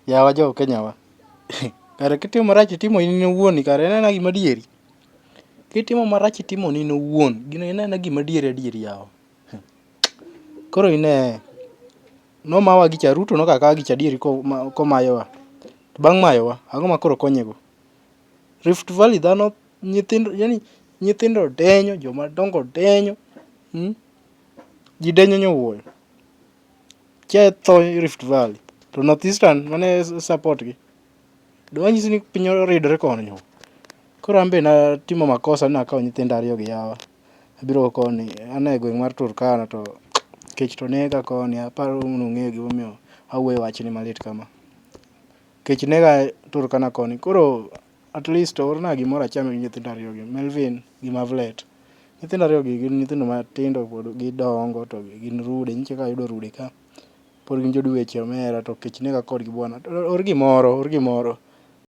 Yawa jo Kenya wa. Kare kitimo marach itimo in owuon kare en gima adieri. Kitimo marach itimo in owuon. Gino en gima adieri yawa. Koro ine nomawa gicha Ruto nokakawa gicha adieri komayowa. Bang' mayowa, ang'o ma koro konyego? Rift Valley dhano nyithindo denyo, joma dongo denyo. Ji denyo nyowuoyo. Ketho Rift Valley. To North Eastern mane support gi. Dwa nyisi ni piny oridore koni. Koro an be natimo makosa nakawo nyithindo ariyo gi yawa. Abiro koni, an e gweng' mar Turkana to kech to nega koni. Aparo ni ung'eyo gimomiyo awuoyo wachni malit kama. Kech nega Turkana koni. Koro at least orna gimoro acham gi nyithindo ariyo gi. Melvin gi Mavlet. Nyithindo ariyo gi gin nyithindo matindo pod gidongo to gin rude. Nitie kaka ayudo rude ka. Pod gin jodweche omera to kech nega kodgi buana. Or gimoro.